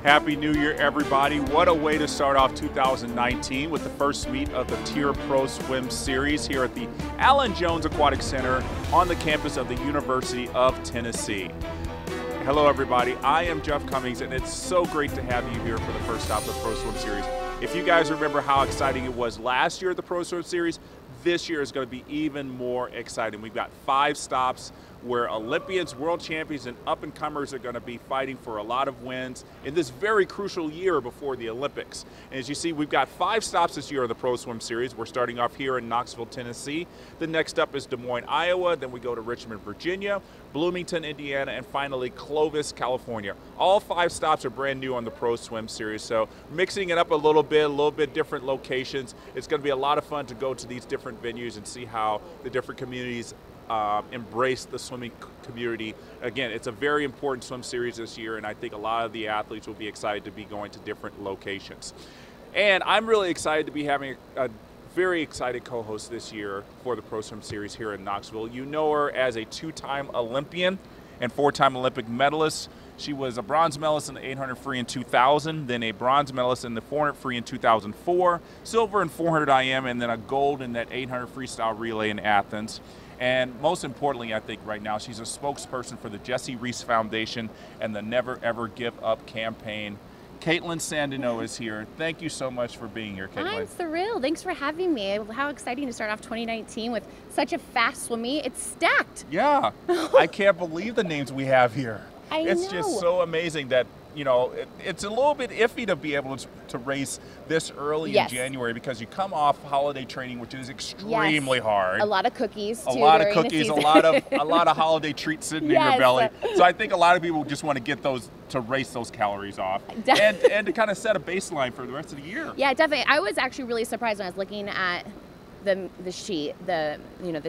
Happy New Year, everybody. What a way to start off 2019 with the first meet of the TYR Pro Swim Series here at the Allen Jones Aquatic Center on the campus of the University of Tennessee. Hello, everybody. I am Jeff Cummings, and it's so great to have you here for the first stop of the Pro Swim Series. If you guys remember how exciting it was last year at the Pro Swim Series, this year is going to be even more exciting. We've got 5 stops where Olympians, world champions, and up-and-comers are going to be fighting for a lot of wins in this very crucial year before the Olympics. And as you see, we've got 5 stops this year on the Pro Swim Series. We're starting off here in Knoxville, Tennessee. The next up is Des Moines, Iowa. Then we go to Richmond, Virginia, Bloomington, Indiana, and finally Clovis, California. All 5 stops are brand new on the Pro Swim Series, so mixing it up a little bit different locations. It's going to be a lot of fun to go to these different venues and see how the different communities embrace the swimming community. Again, it's a very important swim series this year, and I think a lot of the athletes will be excited to be going to different locations. And I'm really excited to be having a very excited co-host this year for the Pro Swim Series here in Knoxville. You know her as a 2-time Olympian and 4-time Olympic medalist. She was a bronze medalist in the 800 free in 2000, then a bronze medalist in the 400 free in 2004, silver in 400 IM, and then a gold in that 800 freestyle relay in Athens. And most importantly, I think right now, she's a spokesperson for the Jesse Reese Foundation and the Never Ever Give Up campaign. Kaitlyn Santino is here. Thank you so much for being here, Kaitlyn. I'm thrilled. Thanks for having me. How exciting to start off 2019 with such a fast swim meet. It's stacked. Yeah, I can't believe the names we have here. It's know. Just so amazing that, you know, it's a little bit iffy to be able to race this early in January because you come off holiday training, which is extremely hard. A lot of cookies, a lot of cookies, a lot of holiday treats sitting in your belly. So I think a lot of people just want to get those to race those calories off and to kind of set a baseline for the rest of the year. Yeah, definitely. I was actually really surprised when I was looking at the sheet, the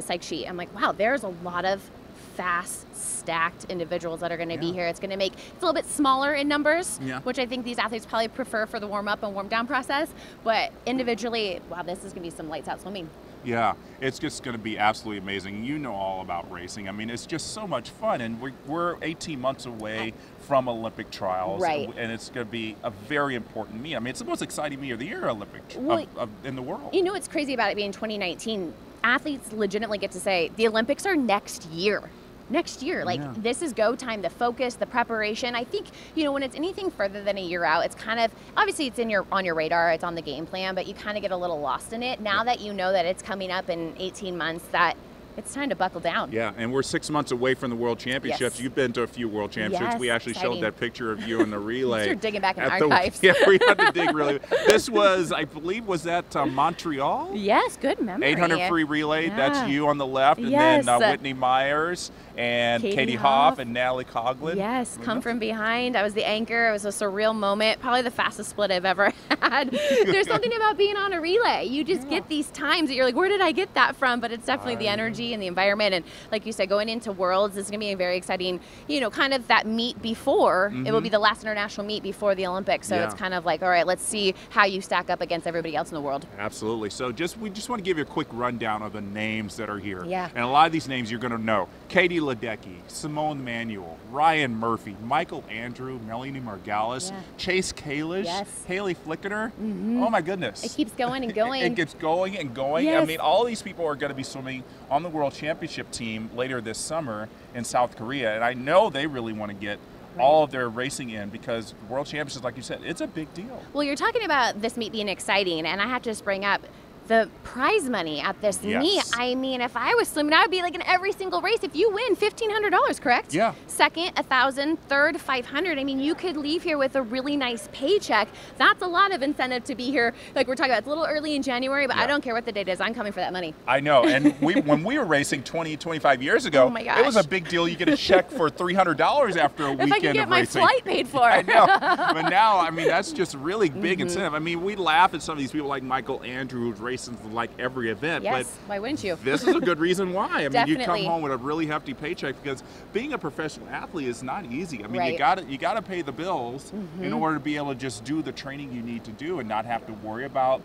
psych sheet. I'm like, wow, there's a lot of fast stacked individuals that are going to be here. It's going to make it's a little bit smaller in numbers, which I think these athletes probably prefer for the warm up and warm down process, but individually, wow, this is going to be some lights out swimming. Yeah, it's just going to be absolutely amazing. You know all about racing. I mean, it's just so much fun, and we're 18 months away from Olympic trials, and it's going to be a very important meet. I mean, it's the most exciting meet of the year, in the world. You know what's crazy about it being 2019? Athletes legitimately get to say the Olympics are next year. Like this is go time, the focus, the preparation. I think, you know, when it's anything further than a year out, it's kind of, obviously it's on your radar, it's on the game plan, but you kind of get a little lost in it. Now that you know that it's coming up in 18 months, that it's time to buckle down. Yeah, and we're 6 months away from the World Championships. You've been to a few World Championships. We actually showed that picture of you in the relay. You're digging back in archives. Yeah, we had to dig really. This was, I believe, was that Montreal? Yes, good memory. 800 free relay. That's you on the left, and then Whitney Myers and Katie Hoff and Natalie Coughlin. Yes, come from behind. I was the anchor. It was a surreal moment. Probably the fastest split I've ever had. There's something about being on a relay. You just get these times that you're like, where did I get that from? But it's definitely the energy and the environment, and like you said, going into Worlds is going to be a very exciting, you know, kind of that meet before it will be the last international meet before the Olympics. So it's kind of like, all right, let's see how you stack up against everybody else in the world. Absolutely. So we just want to give you a quick rundown of the names that are here. Yeah. And a lot of these names you're going to know: Katie Ledecky, Simone Manuel, Ryan Murphy, Michael Andrew, Melanie Margalis, Chase Kalish, Haley Flickener. Oh my goodness! It keeps going and going. It keeps going and going. I mean, all these people are going to be swimming on the World Championship team later this summer in South Korea, and I know they really want to get all of their racing in because World Championships, like you said, it's a big deal. Well, you're talking about this meet being exciting, and I have to just bring up the prize money at this meet. I mean, if I was swimming, I would be like in every single race. If you win, $1,500, correct? Yeah. Second, $1,000. Third, $500. I mean, you could leave here with a really nice paycheck. That's a lot of incentive to be here. Like we're talking about, it's a little early in January, but I don't care what the date is. I'm coming for that money. I know. And when we were racing 25 years ago, it was a big deal. You get a check for $300 after a weekend of racing. If I could get my flight paid for. I know. But now, I mean, that's just really big incentive. I mean, we laugh at some of these people like Michael Andrew, who's racing license like every event. Yes, but why wouldn't you? This is a good reason why. I mean, you come Definitely. home with a really hefty paycheck, because being a professional athlete is not easy. I mean, Right. you gotta pay the bills in order to be able to just do the training you need to do and not have to worry about,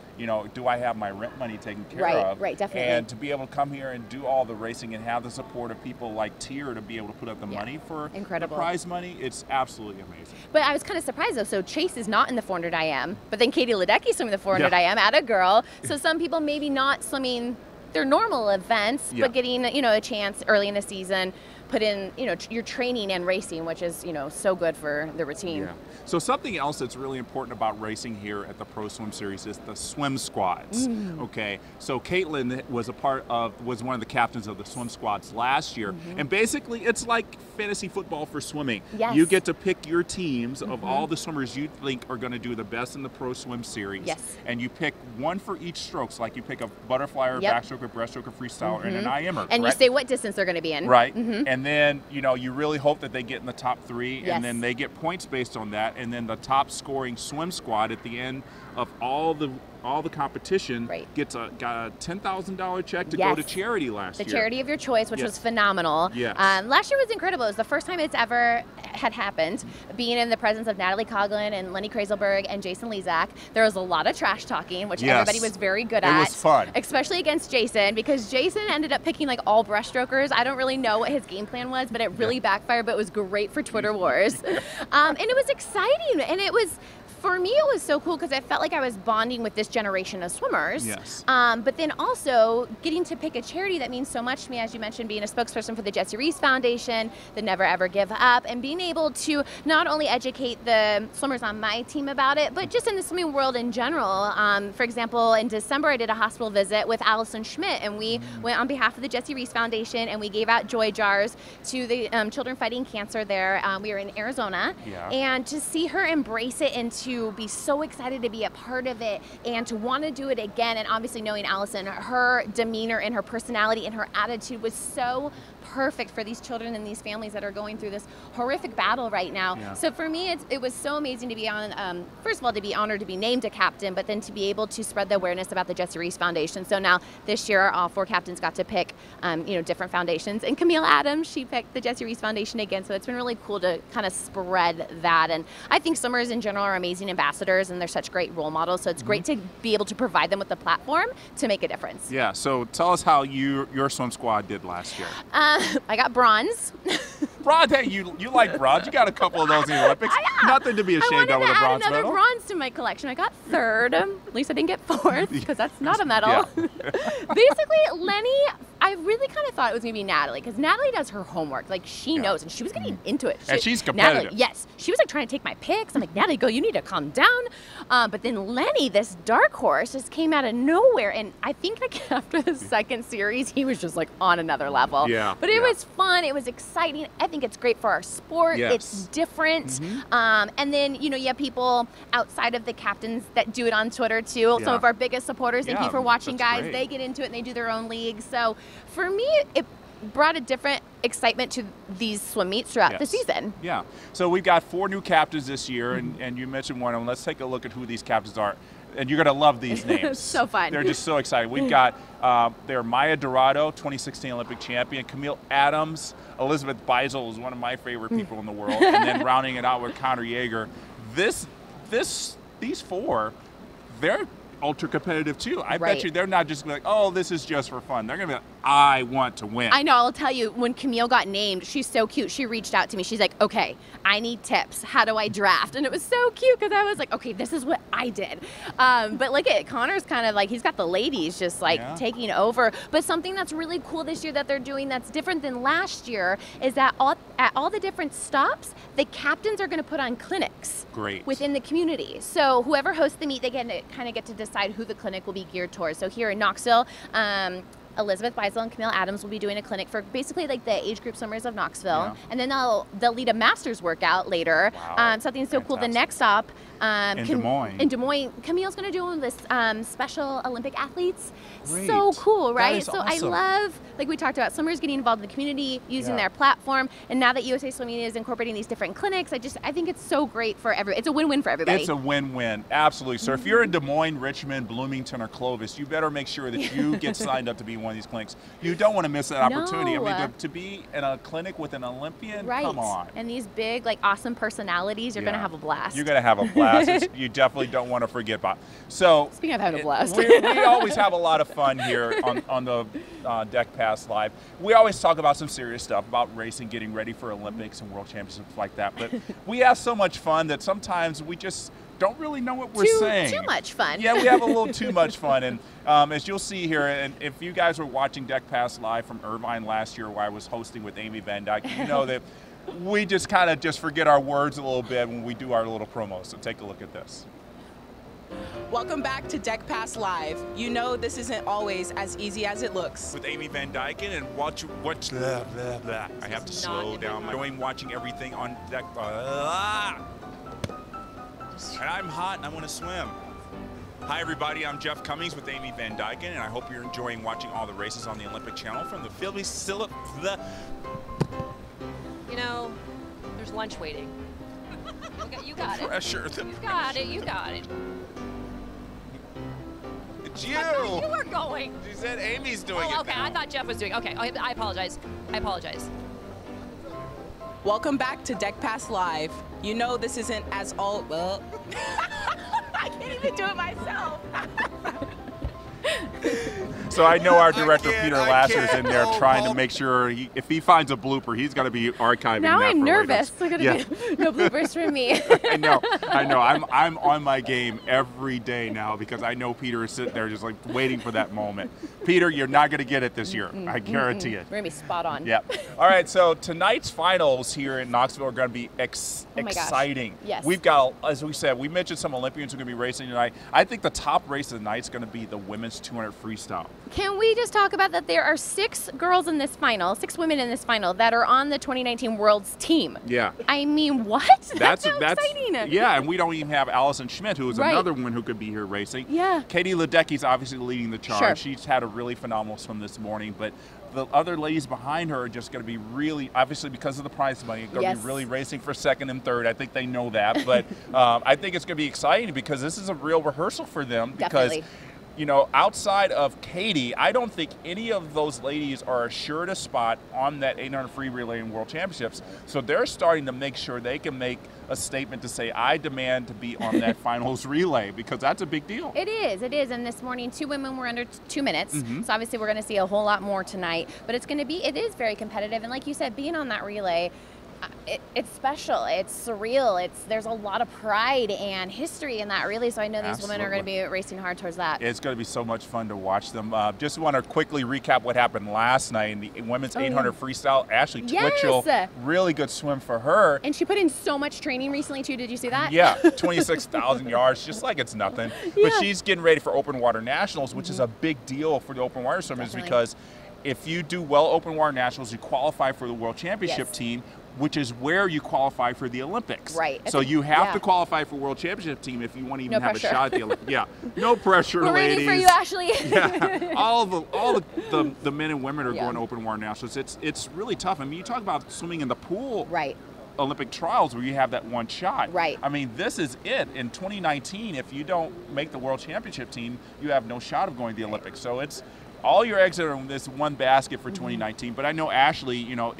do I have my rent money taken care of? Right, definitely. And to be able to come here and do all the racing and have the support of people like TYR to be able to put up the money for Incredible. the prize money, it's absolutely amazing. But I was kind of surprised though. So Chase is not in the 400 IM, but then Katie Ledecky swimming the 400 IM at a girl. So some people maybe not swimming their normal events, but getting a chance early in the season, put in your training and racing, which is so good for the routine. Yeah. So something else that's really important about racing here at the Pro Swim Series is the swim squads. Okay, so Kaitlyn was one of the captains of the swim squads last year, and basically it's like fantasy football for swimming. Yes. You get to pick your teams of all the swimmers you think are going to do the best in the Pro Swim Series. Yes. And you pick one for each stroke, so like you pick a butterfly or backstroke or breaststroke or freestyle and an IMer. And you say what distance they're going to be in. Right. And then, you really hope that they get in the top 3, Yes. and then they get points based on that, and then the top scoring swim squad at the end of all the competition got a $10,000 check to go to charity last year. The charity of your choice, which was phenomenal. Yes. Last year was incredible. It was the first time it's ever had happened, being in the presence of Natalie Coughlin and Lenny Kraselberg and Jason Lezak. There was a lot of trash talking, which everybody was very good at. It was fun. Especially against Jason, because Jason ended up picking like all breaststrokers. I don't really know what his game plan was, but it really backfired, but it was great for Twitter wars. And it was exciting, and it was, for me, it was so cool because I felt like I was bonding with this generation of swimmers. Yes. But then also getting to pick a charity that means so much to me, as you mentioned, being a spokesperson for the Jesse Reese Foundation, the Never Ever Give Up, and being able to not only educate the swimmers on my team about it, but just in the swimming world in general. For example, in December, I did a hospital visit with Allison Schmidt, and we went on behalf of the Jesse Reese Foundation, and we gave out joy jars to the children fighting cancer there. We were in Arizona, and to see her embrace it and to be so excited to be a part of it and to want to do it again, and obviously knowing Allison, her demeanor and her personality and her attitude was so perfect for these children and these families that are going through this horrific battle right now. So for me, it was so amazing to be on, first of all, to be honored to be named a captain, but then to be able to spread the awareness about the Jesse Reese Foundation. So now this year, all 4 captains got to pick, different foundations. And Camille Adams, she picked the Jesse Reese Foundation again. So it's been really cool to kind of spread that. And I think swimmers in general are amazing ambassadors, and they're such great role models. So it's great to be able to provide them with the platform to make a difference. Yeah. So tell us how your swim squad did last year. I got bronze. Bronze, hey, you like bronze. You got a couple of those in the Olympics. Nothing to be ashamed of with a bronze I wanted to add another medal. bronze to my collection. I got 3rd. At least I didn't get 4th, because that's not a medal. Basically, Lenny, I really kind of thought it was going to be Natalie, because Natalie does her homework. Like, she knows, and she was getting into it. And she's competitive. Natalie, yes. She was like trying to take my picks. I'm like, Natalie, go, you need to calm down. But then Lenny, this dark horse, just came out of nowhere. And I think like after the 2nd series, he was just like on another level. But it was fun. It was exciting. I think it's great for our sport. It's different. And then, you have people outside of the captains that do it on Twitter too. Some of our biggest supporters. Thank you for watching, guys. Great. They get into it and they do their own leagues. So for me, it brought a different excitement to these swim meets throughout the season. Yeah. So we've got 4 new captains this year, and you mentioned one of them. Let's take a look at who these captains are. And you're going to love these names. So fun. They're just so exciting. We've got they're Maya Dorado, 2016 Olympic champion, Camille Adams, Elizabeth Beisel is one of my favorite people in the world, and then rounding it out with Connor Yeager. These 4, they're ultra competitive too. I bet you they're not just like, oh, this is just for fun. They're going to be like, I want to win. I know. I'll tell you, when Camille got named, she's so cute. She reached out to me. She's like, okay, I need tips. How do I draft? And it was so cute because I was like, okay, this is what I did. But look at Connor's kind of like, he's got the ladies just like taking over. But something that's really cool this year that they're doing that's different than last year is that at all the different stops, the captains are going to put on clinics within the community. So whoever hosts the meet, they get to decide who the clinic will be geared towards. So here in Knoxville, Elizabeth Beisel and Camille Adams will be doing a clinic for basically like the age group swimmers of Knoxville, and then they'll lead a master's workout later. Something so cool. The next stop, Des Moines. In Des Moines. Camille's going to do this special Olympic athletes. Great. So cool, right? That is so awesome. I love, like we talked about, swimmers getting involved in the community, using their platform, and now that USA Swimming is incorporating these different clinics, I think it's so great for everyone. It's a win-win for everybody. It's a win-win, absolutely. So if you're in Des Moines, Richmond, Bloomington, or Clovis, you better make sure that you get signed up to be in one of these clinics. You don't want to miss that opportunity. No. I mean, to be in a clinic with an Olympian, right. come on. And these big, like, awesome personalities, you're going to have a blast. You're going to have a blast. You definitely don't want to forget about. So speaking of having a blast, we always have a lot of fun here on the Deck Pass Live. We always talk about some serious stuff about racing, getting ready for Olympics and World Championships like that. But we have so much fun that sometimes we just don't really know what we're saying. Too much fun. Yeah, we have a little too much fun. And as you'll see here, and if you guys were watching Deck Pass Live from Irvine last year where I was hosting with Amy Van Dyke, you know that we just kind of just forget our words a little bit when we do our little promos. So take a look at this. Welcome back to Deck Pass Live. You know this isn't always as easy as it looks. With Amy Van Dyke and watch blah, blah, blah. I have to slow down. I'm enjoying watching everything on deck. And I'm hot and I want to swim. Hi everybody, I'm Jeff Cummings with Amy Van Dyke, and I hope you're enjoying watching all the races on the Olympic Channel from the Philly You know, there's lunch waiting. You got it. Pressure. You got it. You got it. It's you. You were going. She said Amy's doing it. Okay. Now. I thought Jeff was doing. Okay. I apologize. I apologize. Welcome back to Deck Pass Live. You know this isn't as all well. I can't even do it myself. So I know our director Peter Lasser is in there trying to make sure if he finds a blooper, he's going to be archiving now that I'm for nervous. later. There's going to be no bloopers from me. I know. I'm on my game every day now because I know Peter is sitting there just like waiting for that moment. Peter, you're not going to get it this year. I guarantee it. We're going to be spot on. Yep. All right, so tonight's finals here in Knoxville are going to be exciting. Gosh. Yes. We've got, as we said, we mentioned some Olympians who are going to be racing tonight. I think the top race of the night is going to be the women's 200 freestyle. Can we just talk about that there are 6 girls in this final, 6 women in this final that are on the 2019 World's team? Yeah. I mean, what? That's so exciting. Yeah, and we don't even have Allison Schmidt, who is right. another woman who could be here racing. Yeah. Katie Ledecky's obviously leading the charge. Sure. She's had a really phenomenal swim this morning, but the other ladies behind her are just going to be really, obviously because of the prize money, going to be really racing for second and third. I think they know that, but I think it's going to be exciting because this is a real rehearsal for them. Definitely. Because you know, outside of Katie, I don't think any of those ladies are assured a spot on that 800 free relay in World Championships. So they're starting to make sure they can make a statement to say, I demand to be on that finals relay, because that's a big deal. It is. And this morning, 2 women were under 2 minutes. So obviously we're going to see a whole lot more tonight. But it is very competitive. And like you said, being on that relay, it's special. It's surreal. There's a lot of pride and history in that relay. So I know these women are going to be racing hard towards that. It's going to be so much fun to watch them. Just want to quickly recap what happened last night in the women's 800 freestyle. Ashley Twitchell, really good swim for her. And she put in so much training recently too. Did you see that? Yeah, 26,000 yards, just like it's nothing. But she's getting ready for Open Water Nationals, which is a big deal for the open water swimmers because if you do well Open Water Nationals, you qualify for the World Championship team, which is where you qualify for the Olympics. Right. So you have to qualify for World Championship team if you want to even have a shot at the Olympics. Yeah. No pressure, We're ladies. We're ready for you, Ashley. Yeah. All the men and women are going Open Water Nationals. It's really tough. I mean, you talk about swimming in the pool. Right. Olympic trials where you have that one shot. Right. I mean, this is it. In 2019, if you don't make the World Championship team, you have no shot of going to the Olympics. So it's all your eggs are in this one basket for 2019. But I know Ashley, you know,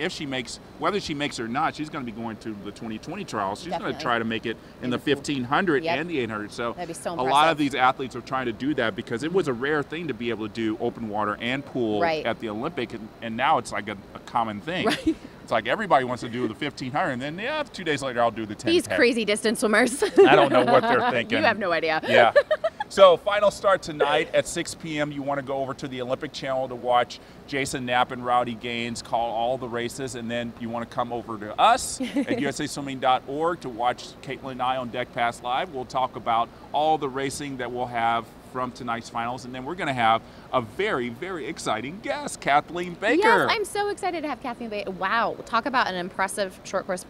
whether she makes it or not, she's going to be going to the 2020 trials. She's going to try to make it in the 1500 and the 800. So, that'd be so a lot of these athletes are trying to do that because it was a rare thing to be able to do open water and pool at the Olympic. And now it's like a common thing. Right. It's like everybody wants to do the 1500, and then 2 days later I'll do the 10. These crazy distance swimmers. I don't know what they're thinking. You have no idea. Yeah. So final start tonight at 6 p.m. You want to go over to the Olympic Channel to watch Jason Knapp and Rowdy Gaines call all the races, and then you want to come over to us at usaswimming.org to watch Kaitlyn and I on Deck Pass Live. We'll talk about all the racing that we'll have from tonight's finals, and then we're going to have a very, very exciting guest, Kathleen Baker. Yes, I'm so excited to have Kathleen Baker. Wow, talk about an impressive short course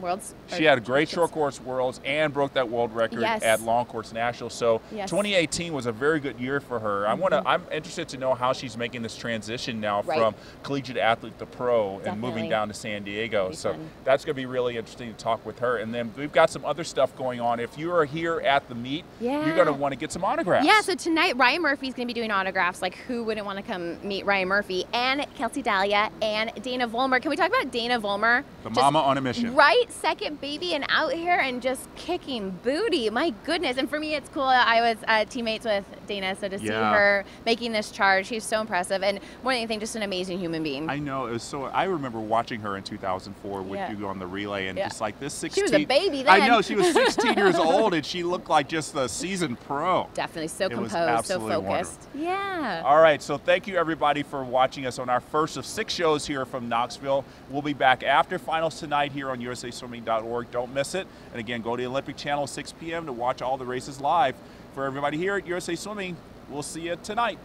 Worlds. She had a great short course Worlds and broke that world record at long course nationals. So 2018 was a very good year for her. I'm interested to know how she's making this transition now from collegiate athlete to pro and moving down to San Diego. So that's going to be really interesting to talk with her. And then we've got some other stuff going on. If you are here at the meet, you're going to want to get some autographs. Yeah, so tonight Ryan Murphy's going to be doing autographs. Like, who wouldn't want to come meet Ryan Murphy? And Kelsey Dahlia and Dana Vollmer. Can we talk about Dana Vollmer? The mama on a mission. Right? Second baby and out here and just kicking booty. My goodness. And for me, it's cool. I was teammates with Dana, so to see her making this charge, she's so impressive. And more than anything, just an amazing human being. I know. It was so. I remember watching her in 2004 with you on the relay, and just like this 16. She was a baby then. I know. She was 16 years old, and she looked like just a seasoned pro. Definitely so composed, so focused. Wonderful. Yeah. All right. So thank you, everybody, for watching us on our first of 6 shows here from Knoxville. We'll be back after finals tonight here on usaswimming.org. Don't miss it. And again, go to the Olympic Channel 6 p.m. to watch all the races live. For everybody here at USA Swimming, we'll see you tonight.